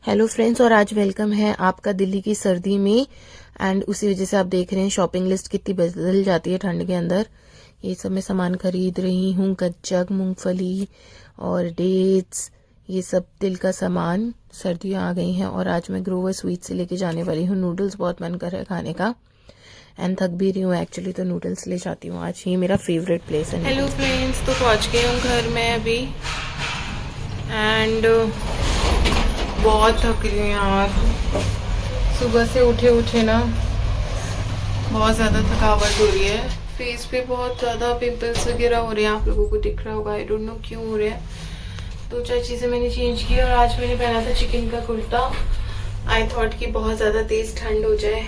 Hello friends, और आज welcome है आपका दिल्ली की सर्दी में। एंड उसी वजह से आप देख रहे हैं शॉपिंग लिस्ट कितनी बदल जाती है ठंड के अंदर। ये सब मैं सामान खरीद रही हूँ, गज्जक, मूंगफली और डेट्स, ये सब तिल का सामान। सर्दियाँ आ गई हैं और आज मैं ग्रोवर स्वीट से लेके जाने वाली हूँ। नूडल्स बहुत मन कर रहा है खाने का एंड थक भी रही हूँ एक्चुअली, तो नूडल्स ले जाती हूँ आज। ये मेरा फेवरेट प्लेस है। हेलो फ्रेंड्स, तो पहुँच गई हूँ घर में अभी एंड बहुत थक रही हूँ यार। सुबह से उठे ना बहुत ज़्यादा थकावट हो रही है। फेस पे बहुत ज़्यादा पिंपल्स वगैरह हो रहे हैं, आप लोगों को दिख रहा होगा, आई डोंट नो क्यों हो रहे हैं। तो 4 चीज़ें मैंने चेंज की और आज मैंने पहना था चिकन का कुर्ता। आई थॉट कि बहुत ज़्यादा तेज़ ठंड हो जाए,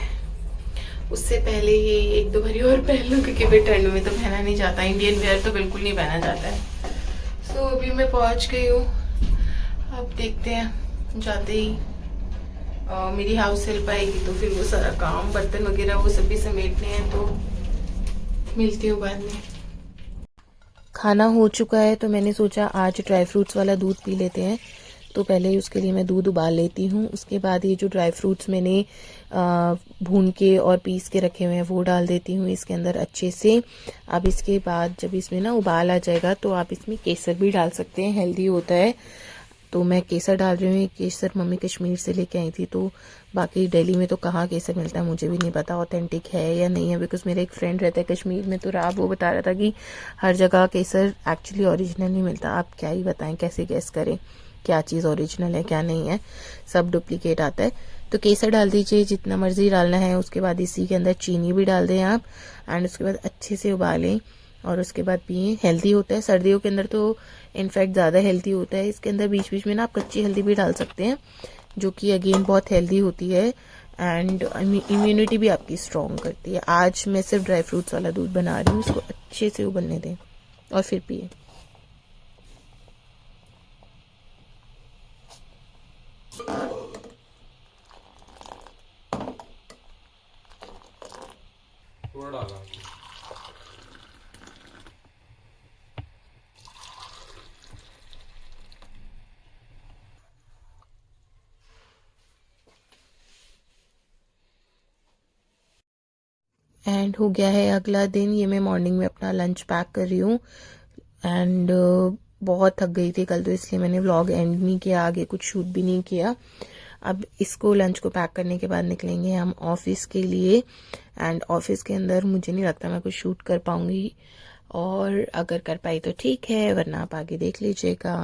उससे पहले ये 1-2 बारी और पहन लूँ, क्योंकि भाई ठंड में तो पहना नहीं जाता, इंडियन वेयर तो बिल्कुल नहीं पहना जाता है। सो अभी मैं पहुँच गई हूँ, अब देखते हैं जाते ही मेरी हाउस हेल्प आएगी तो फिर वो सारा काम, बर्तन वगैरह वो सब भी समेटने हैं, तो मिलती हूँ बाद में। खाना हो चुका है तो मैंने सोचा आज ड्राई फ्रूट्स वाला दूध पी लेते हैं। तो पहले उसके लिए मैं दूध उबाल लेती हूँ, उसके बाद ये जो ड्राई फ्रूट्स मैंने भून के और पीस के रखे हुए हैं वो डाल देती हूँ इसके अंदर अच्छे से। अब इसके बाद जब इसमें ना उबाल आ जाएगा तो आप इसमें केसर भी डाल सकते हैं, हेल्दी होता है। तो मैं केसर डाल रही हूँ। केसर मम्मी कश्मीर से लेके आई थी, तो बाकी दिल्ली में तो कहाँ केसर मिलता है मुझे भी नहीं पता ऑथेंटिक है या नहीं है, बिकॉज मेरा एक फ्रेंड रहता है कश्मीर में, तो वो बता रहा था कि हर जगह केसर एक्चुअली ओरिजिनल नहीं मिलता। आप क्या ही बताएं, कैसे गेस करें क्या चीज़ ओरिजिनल है क्या नहीं है, सब डुप्लीकेट आता है। तो केसर डाल दीजिए जितना मर्जी डालना है। उसके बाद इसी के अंदर चीनी भी डाल दें आप, एंड उसके बाद अच्छे से उबालें और उसके बाद पिए। हेल्दी होता है, सर्दियों के अंदर तो इनफैक्ट ज़्यादा हेल्दी होता है। इसके अंदर बीच बीच में ना आप कच्ची हल्दी भी डाल सकते हैं, जो कि अगेन बहुत हेल्दी होती है एंड इम्यूनिटी भी आपकी स्ट्रॉन्ग करती है। आज मैं सिर्फ ड्राई फ्रूट्स वाला दूध बना रही हूँ, इसको अच्छे से उबलने दें और फिर पिए। एंड हो गया है अगला दिन। ये मैं मॉर्निंग में अपना लंच पैक कर रही हूँ एंड बहुत थक गई थी कल, तो इसलिए मैंने व्लॉग एंड नहीं किया, आगे कुछ शूट भी नहीं किया। अब इसको लंच को पैक करने के बाद निकलेंगे हम ऑफिस के लिए। एंड ऑफिस के अंदर मुझे नहीं लगता मैं कुछ शूट कर पाऊंगी, और अगर कर पाई तो ठीक है, वरना आप आगे देख लीजिएगा।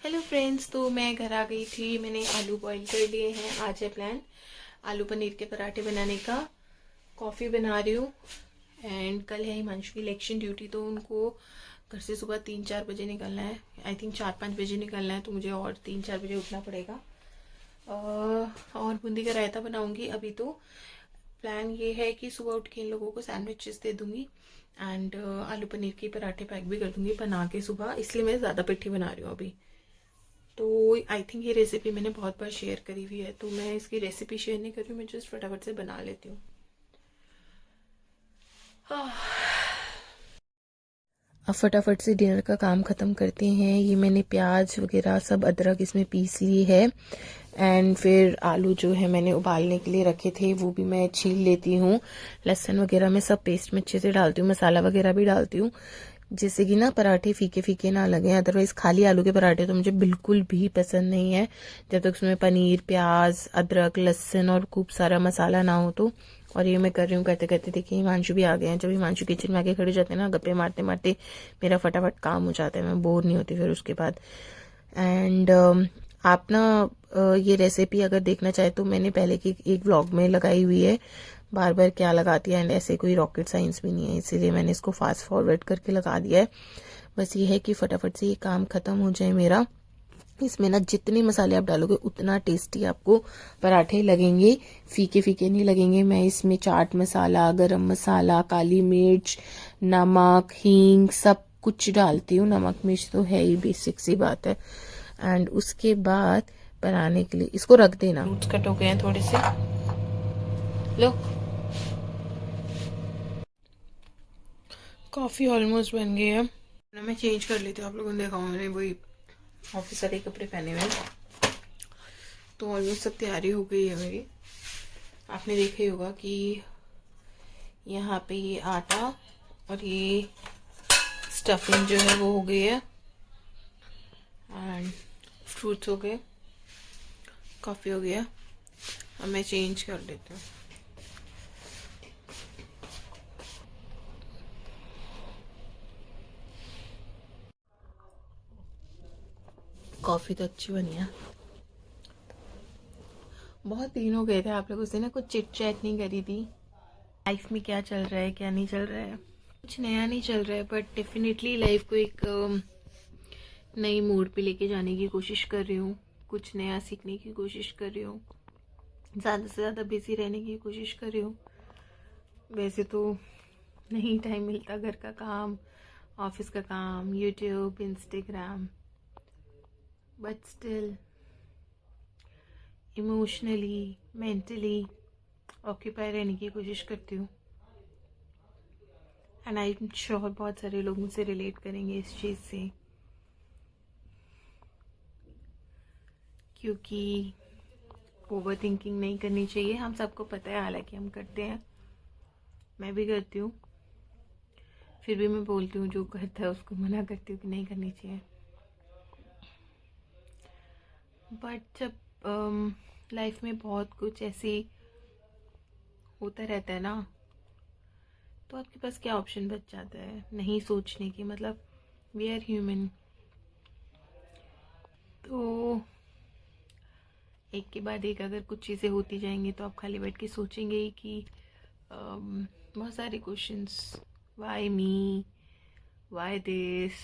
हेलो फ्रेंड्स, तो मैं घर आ गई थी, मैंने आलू बॉईल कर लिए हैं। आज है प्लान आलू पनीर के पराठे बनाने का। कॉफ़ी बना रही हूँ एंड कल है हिमांशु की इलेक्शन ड्यूटी, तो उनको घर से सुबह 3-4 बजे निकलना है। आई थिंक 4-5 बजे निकलना है, तो मुझे और 3-4 बजे उठना पड़ेगा। और बूंदी का रायता बनाऊंगी। अभी तो प्लान ये है कि सुबह उठ के इन लोगों को सैंडविचेस दे दूंगी एंड आलू पनीर के पराठे पैक भी कर दूंगी बना के सुबह, इसलिए मैं ज़्यादा पिट्ठी बना रही हूँ अभी। तो आई थिंक ये रेसिपी मैंने बहुत बार शेयर करी हुई है, तो मैं इसकी रेसिपी शेयर नहीं कर रही हूँ, मैं जस्ट फटाफट से बना लेती हूँ। अब फटाफट से डिनर का काम ख़त्म करते हैं। ये मैंने प्याज वगैरह सब, अदरक इसमें पीस ली है एंड फिर आलू जो है मैंने उबालने के लिए रखे थे वो भी मैं छील लेती हूँ। लहसुन वगैरह मैं सब पेस्ट में अच्छे से डालती हूँ, मसाला वगैरह भी डालती हूँ, जिससे कि ना पराठे फीके फीके ना लगे। अदरवाइज खाली आलू के पराठे तो मुझे बिल्कुल भी पसंद नहीं है, जब तक उसमें पनीर, प्याज, अदरक, लहसुन और खूब सारा मसाला ना हो तो। और ये मैं कर रही हूँ करते करते। देखिए हिमांशु भी आ गए हैं। जब हिमांशु किचन में आके खड़े हो जाते हैं ना, गप्पे मारते मारते मेरा फटाफट काम हो जाता है, मैं बोर नहीं होती फिर उसके बाद। एंड आप ना ये रेसिपी अगर देखना चाहे तो मैंने पहले की एक व्लॉग में लगाई हुई है, बार बार क्या लगाती है, एंड ऐसे कोई रॉकेट साइंस भी नहीं है, इसीलिए मैंने इसको फास्ट फॉरवर्ड करके लगा दिया है। बस ये है कि फटाफट से ये काम खत्म हो जाए मेरा। इसमें ना जितने मसाले आप डालोगे उतना टेस्टी आपको पराठे लगेंगे, फीके फीके नहीं लगेंगे। मैं इसमें चाट मसाला, गरम मसाला, काली मिर्च, नमक, हींग सब कुछ डालती हूँ। नमक मिर्च तो है ही, बेसिक सी बात है। एंड उसके बाद बनाने के लिए इसको रख देना। फ्रूट्स कट हो गए हैं थोड़े से, लो। कॉफ़ी ऑलमोस्ट बन गई है ना, मैं चेंज कर लेती हूँ। आप लोगों ने देखा मैंने वही ऑफिस वाले कपड़े पहने हुए हैं, तो ऑलमोस्ट सब तैयारी हो गई है मेरी। आपने देखा ही होगा कि यहाँ पे ये आटा और ये स्टफिंग जो है वो हो गई है, एंड फ्रूट्स हो गए, कॉफ़ी हो गया। अब मैं चेंज कर देती हूँ। कॉफ़ी तो अच्छी बनी है। बहुत दिन हो गए थे आप लोगों से ना कुछ चिट चैट नहीं करी थी। लाइफ में क्या चल रहा है क्या नहीं चल रहा है, कुछ नया नहीं चल रहा है, बट डेफिनेटली लाइफ को एक नई मोड़ पे लेके जाने की कोशिश कर रही हूँ। कुछ नया सीखने की कोशिश कर रही हूँ। ज़्यादा से ज़्यादा बिजी रहने की कोशिश कर रही हूँ। वैसे तो नहीं टाइम मिलता, घर का काम, ऑफिस का काम, YouTube, Instagram, but still emotionally, mentally occupy रहने की कोशिश करती हूँ। एंड आई एम श्योर बहुत सारे लोग मुझसे रिलेट करेंगे इस चीज़ से, क्योंकि ओवर थिंकिंग नहीं करनी चाहिए। हम सबको पता है, हालांकि हम करते हैं, मैं भी करती हूँ। फिर भी मैं बोलती हूँ जो करता है उसको मना करती हूँ कि नहीं करनी चाहिए। बट जब लाइफ में बहुत कुछ ऐसे होता रहता है ना, तो आपके पास क्या ऑप्शन बच जाता है नहीं सोचने की। मतलब वी आर ह्यूमन, तो एक के बाद एक अगर कुछ चीज़ें होती जाएंगी तो आप खाली बैठ के सोचेंगे ही कि बहुत सारे questions, why me, why this.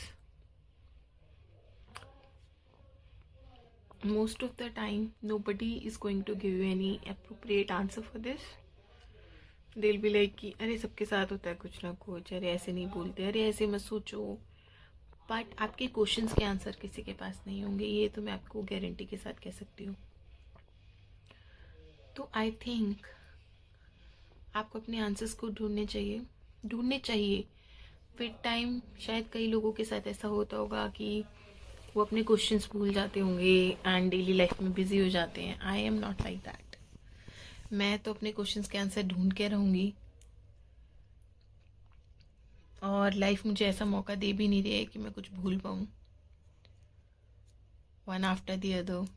Most of the time nobody is going to give you any appropriate answer for this. They'll be like कि अरे सबके साथ होता है कुछ ना कुछ, अरे ऐसे नहीं बोलते, अरे ऐसे मत सोचो। बट आपके क्वेश्चंस के आंसर किसी के पास नहीं होंगे, ये तो मैं आपको गारंटी के साथ कह सकती हूँ। तो आई थिंक आपको अपने आंसर्स को ढूंढने चाहिए विद टाइम। शायद कई लोगों के साथ ऐसा होता होगा कि वो अपने क्वेश्चंस भूल जाते होंगे एंड डेली लाइफ में बिजी हो जाते हैं। I am not like that. मैं तो अपने क्वेश्चंस के आंसर ढूंढ के रहूँगी, और लाइफ मुझे ऐसा मौका दे भी नहीं रही है कि मैं कुछ भूल पाऊँ। One after the other.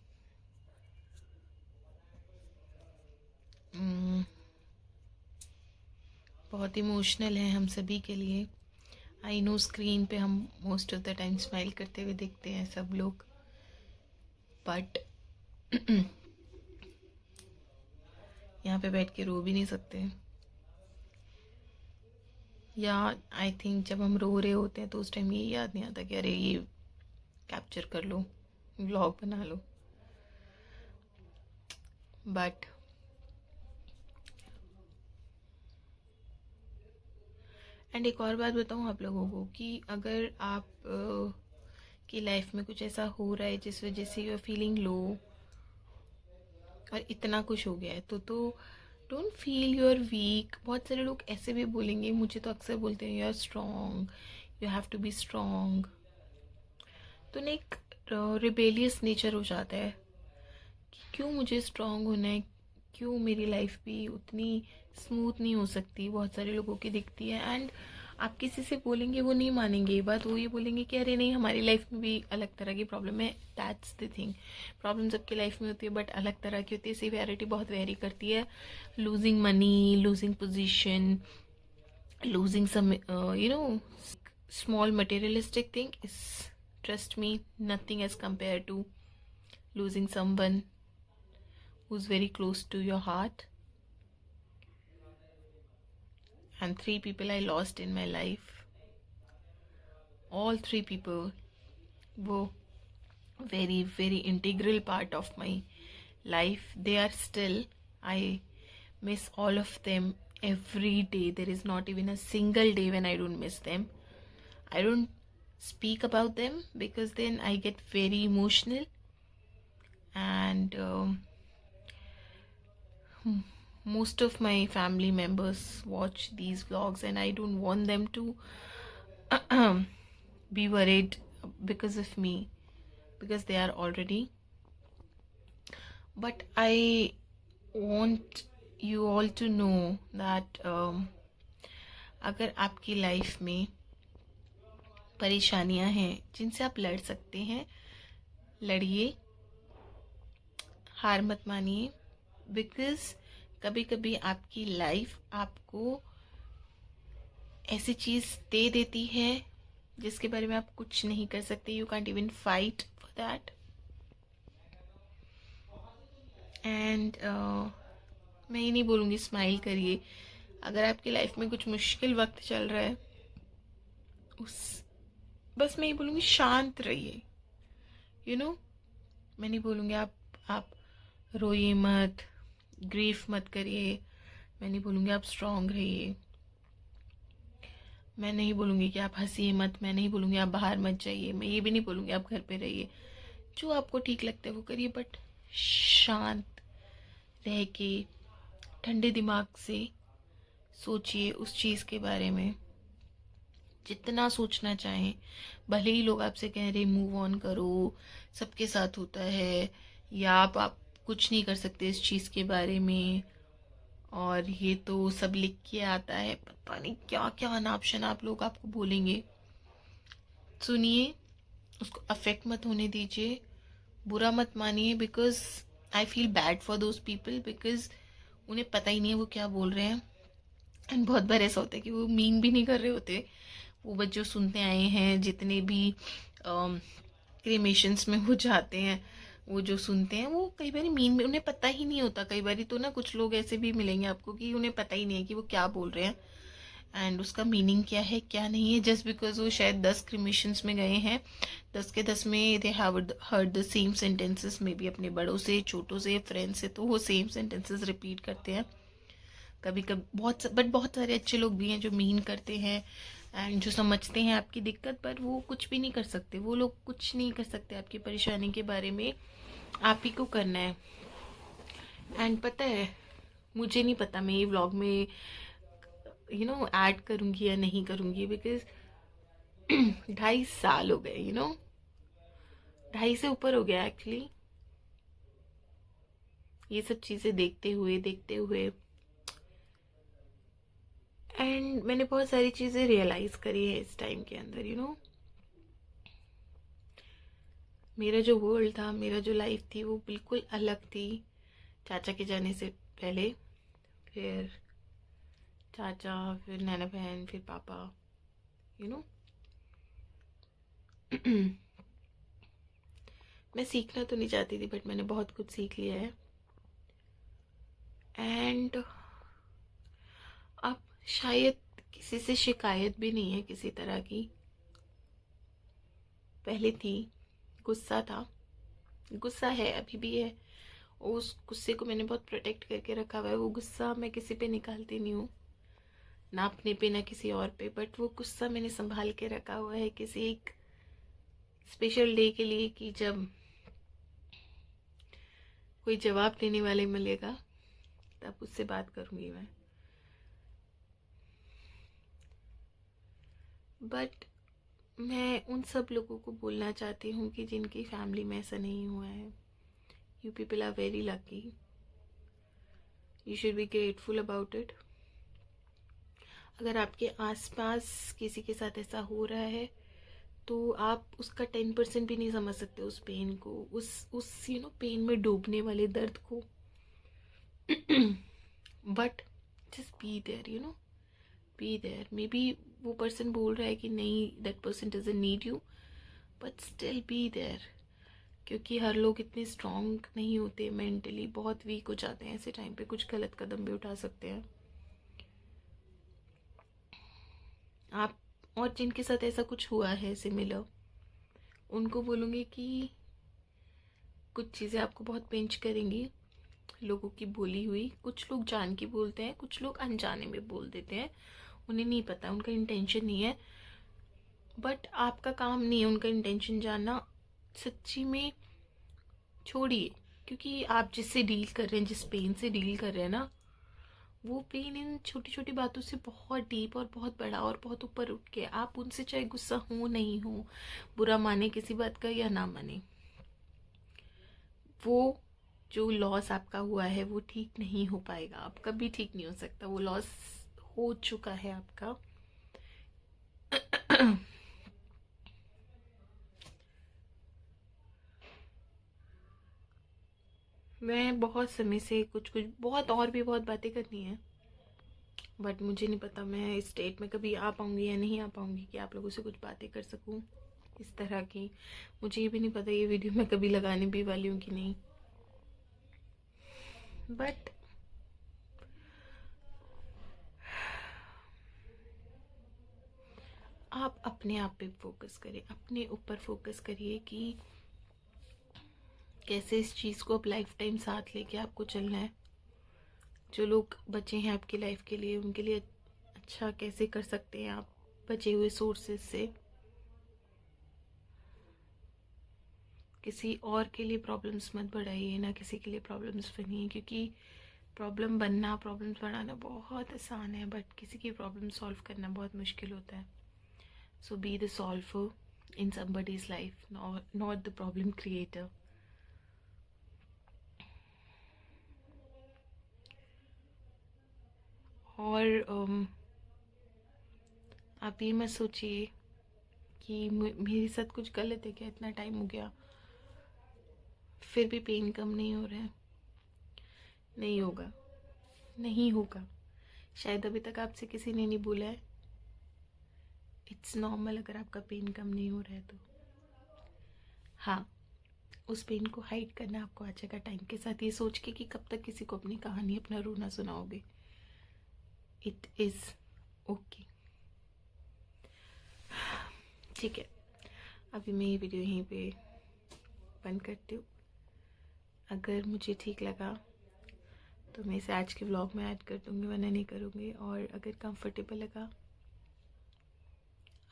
बहुत इमोशनल है हम सभी के लिए। आई नो स्क्रीन पे हम most of the time smile करते हुए दिखते हैं सब लोग, बट यहाँ पे बैठ के रो भी नहीं सकते। या आई थिंक जब हम रो रहे होते हैं तो उस टाइम ये याद नहीं आता कि अरे ये कैप्चर कर लो, व्लॉग बना लो। बट एंड एक और बात बताऊँ आप लोगों को कि अगर आप की लाइफ में कुछ ऐसा हो रहा है जिस वजह से यू आर फीलिंग लो और इतना कुछ हो गया है, तो don't feel you are weak. बहुत सारे लोग ऐसे भी बोलेंगे, मुझे तो अक्सर बोलते हैं you are strong, you have to be strong. तो ना एक रिबेलियस नेचर हो जाता है कि क्यों मुझे स्ट्रॉन्ग होना है, क्यों मेरी लाइफ भी उतनी स्मूथ नहीं हो सकती, बहुत सारे लोगों की दिखती है। एंड आप किसी से बोलेंगे वो नहीं मानेंगे ये बात, वो ये बोलेंगे कि अरे नहीं हमारी लाइफ में भी अलग तरह की प्रॉब्लम है। दैट्स द थिंग, प्रॉब्लम सबकी लाइफ में होती है बट अलग तरह की होती है। सिवियरिटी बहुत वेरी करती है। Losing money, losing position, losing some small materialistic thing is, trust me, nothing as compared to losing someone who's very close to your heart. And 3 people I lost in my life, all 3 people were very very integral part of my life. They are still, I miss all of them every day. There is not even a single day when I don't miss them. I don't speak about them because then I get very emotional, and most of my family members watch these vlogs and I don't want them to be worried because of me, because they are already but I want you all to know that अगर आपकी life में परेशानियां हैं जिनसे आप लड़ सकते हैं, लड़िए, हार मत मानिए। बिकॉज कभी कभी आपकी लाइफ आपको ऐसी चीज़ दे देती है जिसके बारे में आप कुछ नहीं कर सकते। You can't even fight for that. And मैं ये नहीं बोलूँगी स्माइल करिए। अगर आपकी लाइफ में कुछ मुश्किल वक्त चल रहा है, उस बस मैं ये बोलूँगी शांत रहिए। यू नो, मैं नहीं बोलूँगी आप रोइए मत, ग्रीफ मत करिए। मैं नहीं बोलूँगी आप स्ट्रांग रहिए। मैं नहीं बोलूँगी कि आप हंसिए मत। मैं नहीं बोलूँगी आप बाहर मत जाइए। मैं ये भी नहीं बोलूँगी आप घर पे रहिए। जो आपको ठीक लगता है वो करिए, बट शांत रह के ठंडे दिमाग से सोचिए उस चीज़ के बारे में। जितना सोचना चाहें, भले ही लोग आपसे कह रहे मूव ऑन करो, सबके साथ होता है, या आप कुछ नहीं कर सकते इस चीज़ के बारे में, और ये तो सब लिख के आता है, पता नहीं क्या क्या अनाप शनाप लोग आपको बोलेंगे। सुनिए, उसको अफेक्ट मत होने दीजिए, बुरा मत मानिए। Because I feel bad for those people, because उन्हें पता ही नहीं है वो क्या बोल रहे हैं। एंड बहुत बार ऐसा होता है कि वो मीन भी नहीं कर रहे होते। वो बच्चे जो सुनते आए हैं, जितने भी क्रिमेशंस में वो जाते हैं, वो जो सुनते हैं वो कई बार मीन में उन्हें पता ही नहीं होता। कई बार तो ना कुछ लोग ऐसे भी मिलेंगे आपको कि उन्हें पता ही नहीं है कि वो क्या बोल रहे हैं एंड उसका मीनिंग क्या है क्या नहीं है। जस्ट बिकॉज वो शायद 10 क्रिमेशंस में गए हैं, 10 के 10 में they have heard the same sentences, may be अपने बड़ों से, छोटों से, फ्रेंड से, तो वो सेम सेंटेंसेस रिपीट करते हैं। कभी कभी बहुत सारे अच्छे लोग भी हैं जो मीन करते हैं एंड जो समझते हैं आपकी दिक्कत, पर वो कुछ भी नहीं कर सकते। वो लोग कुछ नहीं कर सकते आपकी परेशानी के बारे में, आप ही को करना है। एंड पता है, मुझे नहीं पता मैं ये व्लॉग में ऐड करूँगी या नहीं करूँगी, बिकॉज 2.5 साल हो गए, 2.5 से ऊपर हो गया एक्चुअली, ये सब चीज़ें देखते हुए एंड मैंने बहुत सारी चीज़ें रियलाइज़ करी है इस टाइम के अंदर। मेरा जो वर्ल्ड था, मेरा जो लाइफ थी, वो बिल्कुल अलग थी चाचा के जाने से पहले। फिर चाचा, फिर नैना बहन, फिर पापा, यू नो मैं सीखना तो नहीं चाहती थी, बट मैंने बहुत कुछ सीख लिया है। एंड अब शायद किसी से शिकायत भी नहीं है किसी तरह की। पहले थी, गुस्सा था, गुस्सा है, अभी भी है। उस गुस्से को मैंने बहुत प्रोटेक्ट करके रखा हुआ है। वो गुस्सा मैं किसी पे निकालती नहीं हूँ, ना अपने पे ना किसी और पे, बट वो गुस्सा मैंने संभाल के रखा हुआ है किसी एक स्पेशल डे के लिए, कि जब कोई जवाब देने वाले मिलेगा तब उससे बात करूँगी मैं। बट मैं उन सब लोगों को बोलना चाहती हूँ कि जिनकी फैमिली में ऐसा नहीं हुआ है, you people are very lucky, you should be grateful about it. अगर आपके आसपास किसी के साथ ऐसा हो रहा है तो आप उसका 10% भी नहीं समझ सकते, उस पेन को, उस पेन में डूबने वाले दर्द को। But just be there, be there. May be वो पर्सन बोल रहा है कि नहीं, that person doesn't need you, but still be there. क्योंकि हर लोग इतने स्ट्रांग नहीं होते, मेंटली बहुत वीक हो जाते हैं, ऐसे टाइम पे कुछ गलत कदम भी उठा सकते हैं आप। और जिनके साथ ऐसा कुछ हुआ है सिमिलर, उनको बोलूँगी कि कुछ चीज़ें आपको बहुत पिंच करेंगी, लोगों की बोली हुई। कुछ लोग जान के बोलते हैं, कुछ लोग अनजाने में बोल देते हैं, उन्हें नहीं पता, उनका इंटेंशन नहीं है। बट आपका काम नहीं है उनका इंटेंशन जानना। सच्ची में छोड़िए, क्योंकि आप जिससे डील कर रहे हैं, जिस पेन से डील कर रहे हैं ना, वो पेन इन छोटी छोटी बातों से बहुत डीप और बहुत बड़ा और बहुत ऊपर उठ के, आप उनसे चाहे गुस्सा हो नहीं हो, बुरा माने किसी बात का या ना माने, वो जो लॉस आपका हुआ है वो ठीक नहीं हो पाएगा, अब कभी ठीक नहीं हो सकता, वो लॉस हो चुका है आपका। मैं बहुत समय से कुछ कुछ बहुत और भी बहुत बातें करनी है, बट मुझे नहीं पता मैं इस स्टेट में कभी आ पाऊँगी या नहीं आ पाऊँगी कि आप लोगों से कुछ बातें कर सकूँ इस तरह की। मुझे ये भी नहीं पता ये वीडियो मैं कभी लगाने भी वाली हूँ कि नहीं, बट आप अपने आप पे फोकस करें, अपने ऊपर फोकस करिए कि कैसे इस चीज़ को अब लाइफ टाइम साथ लेके आपको चलना है। जो लोग बचे हैं आपकी लाइफ के लिए, उनके लिए अच्छा कैसे कर सकते हैं आप बचे हुए सोर्सेज से। किसी और के लिए प्रॉब्लम्स मत बढ़ाइए, ना किसी के लिए प्रॉब्लम्स बनिए, क्योंकि प्रॉब्लम्स बढ़ाना बहुत आसान है, बट किसी की प्रॉब्लम सॉल्व करना बहुत मुश्किल होता है। So be the solver in somebody's life, not the problem creator. और आप ये मत सोचिए कि मेरे साथ कुछ गलत है क्या, इतना टाइम हो गया फिर भी पेन कम नहीं हो रहा है। नहीं होगा, नहीं होगा, शायद अभी तक आपसे किसी ने नहीं बोला है। इट्स नॉर्मल अगर आपका पेन कम नहीं हो रहा है तो। हाँ, उस पेन को हाइड करना आपको आ जाएगा टाइम के साथ, ये सोच के कि कब तक किसी को अपनी कहानी, अपना रोना सुनाओगे। इट इज़ ओके, ठीक है। अभी मैं ये वीडियो यहीं पे बंद करती हूँ। अगर मुझे ठीक लगा तो मैं इसे आज के व्लॉग में ऐड कर दूँगी, वरना नहीं करूँगी। और अगर कंफर्टेबल लगा,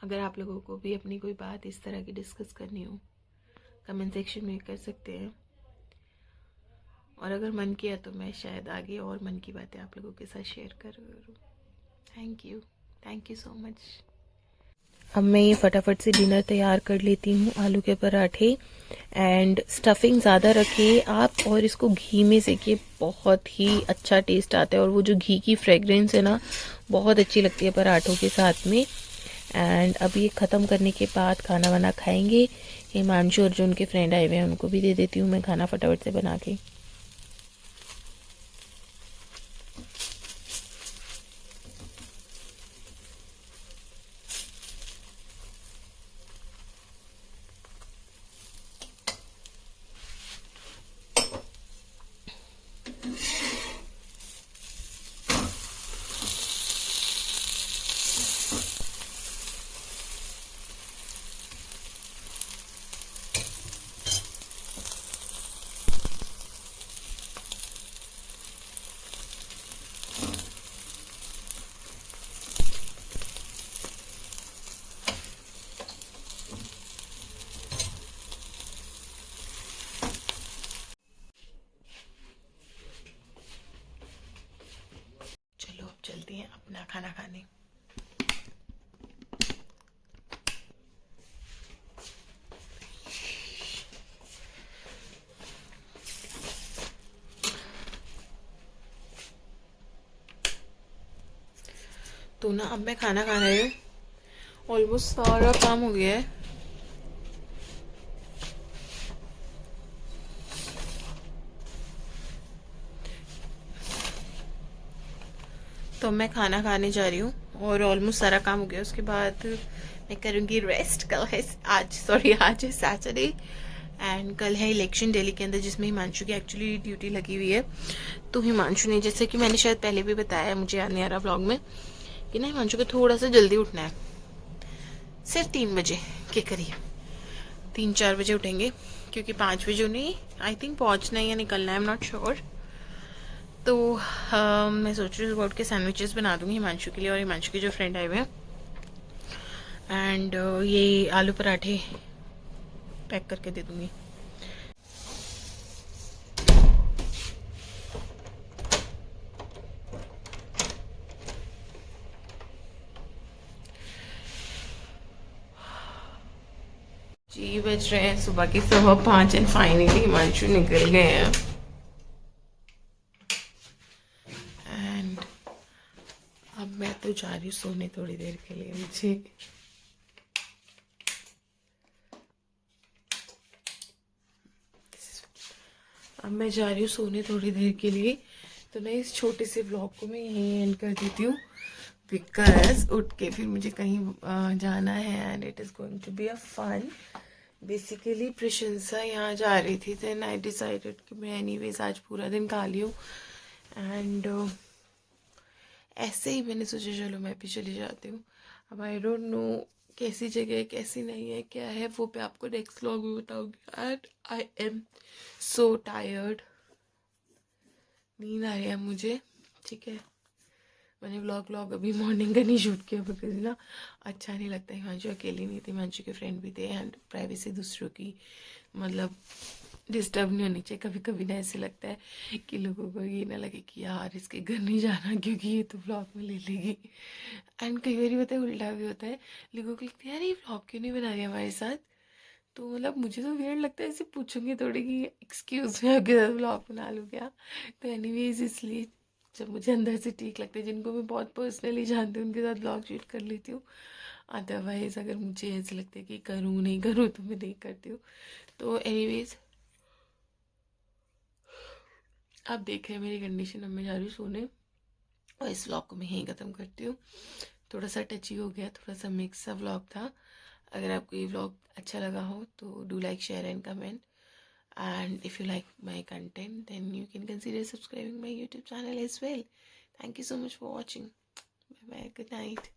अगर आप लोगों को भी अपनी कोई बात इस तरह की डिस्कस करनी हो, कमेंट सेक्शन में कर सकते हैं। और अगर मन किया तो मैं शायद आगे और मन की बातें आप लोगों के साथ शेयर करूँ। Thank you so much. अब मैं ये फटाफट से डिनर तैयार कर लेती हूँ, आलू के पराठे। एंड स्टफिंग ज़्यादा रखिए आप और इसको घी में सेकिए, बहुत ही अच्छा टेस्ट आता है। और वो जो घी की फ्रेगरेंस है ना, बहुत अच्छी लगती है पराठों के साथ में। एंड अब ये ख़त्म करने के बाद खाना वाना खाएंगे। हिमांशु और जो उनके फ्रेंड आए हुए हैं उनको भी दे देती हूँ मैं खाना फटाफट से बना के। चलो अब चलते हैं अपना खाना खाने। तो ना अब मैं खाना खा रही हूँ, ऑलमोस्ट सारा काम हो गया है। तो मैं खाना खाने जा रही हूँ और ऑलमोस्ट सारा काम हो गया। उसके बाद मैं करूँगी रेस्ट। आज है सैटरडे एंड कल है इलेक्शन दिल्ली के अंदर, जिसमें हिमांशु की एक्चुअली ड्यूटी लगी हुई है। तो हिमांशु ने, जैसे कि मैंने शायद पहले भी बताया, मुझे याद नहीं आ रहा व्लॉग में, कि ना हिमांशु को थोड़ा सा जल्दी उठना है, सिर्फ 3 बजे के करिए, 3-4 बजे उठेंगे, क्योंकि 5 बजे उन्हें आई थिंक पहुँचना है या निकलना है, आई एम नॉट श्योर। तो मैं सोच रही हूँ सुबह उठ के सैंडविचेस बना दूँगी हिमांशु के लिए और हिमांशु के जो फ्रेंड आए हुए हैं। एंड ये आलू पराठे पैक करके दे दूँगी। जी बज रहे हैं सुबह के 5:15 एंड फाइनली हिमांशु निकल गए हैं। मैं तो जा रही हूँ सोने थोड़ी देर के लिए। मुझे अब मैं जा रही हूँ सोने थोड़ी देर के लिए, तो मैं इस छोटे से ब्लॉग को मैं यहीं एंड कर देती हूँ, बिकॉज उठ के फिर मुझे कहीं जाना है and it is going to be a fun. Basically प्रशंसा यहाँ जा रही थी, देन आई डिसाइडेड कि मैं एनीवेज आज पूरा दिन खाली हूँ एंड ऐसे ही मैंने सोचा चलो मैं भी चली जाती हूँ। अब आई डोंट नो कैसी जगह है कैसी नहीं है क्या है, वो मैं आपको नेक्स्ट व्लॉग में बताऊंगी। And I am so tired, नींद आ रही है मुझे, ठीक है। मैंने व्लॉग अभी मॉर्निंग का नहीं शूट किया बिकॉज ना अच्छा नहीं लगता। हिमांशु अकेली नहीं थी, हिमांशु के फ्रेंड भी थे एंड प्राइवेसी दूसरों की मतलब डिस्टर्ब नहीं होनी चाहिए। कभी कभी ना ऐसे लगता है कि लोगों को ये ना लगे कि यार इसके घर नहीं जाना क्योंकि ये तो व्लॉग में ले लेगी। एंड कई बार होता है उल्टा भी होता है, लोगों को लगता है यार ये व्लॉग क्यों नहीं बना रही हमारे साथ। तो मतलब मुझे तो वियर्ड लगता है, ऐसे पूछूंगी थोड़ी कि एक्सक्यूज मैं आपके साथ व्लॉग बना लूँ क्या। तो एनीवेज इसलिए जब मुझे अंदर से ठीक लगता है, जिनको मैं बहुत पर्सनली जानती हूँ उनके साथ ब्लॉग शूट कर लेती हूँ। अदरवाइज अगर मुझे ऐसे लगता है कि करूँ नहीं करूँ तो मैं नहीं करती हूँ। तो एनीवेज आप देख रहे हैं मेरी कंडीशन, अब मैं जा रही हूँ सोने और इस व्लॉग को मैं यहीं ख़त्म करती हूँ। थोड़ा सा टची हो गया, थोड़ा सा मिक्स सा व्लॉग था। अगर आपको ये व्लॉग अच्छा लगा हो तो do like share and comment, and if you like my content then you can consider subscribing my YouTube channel as well. Thank you so much for watching. Bye bye, good night.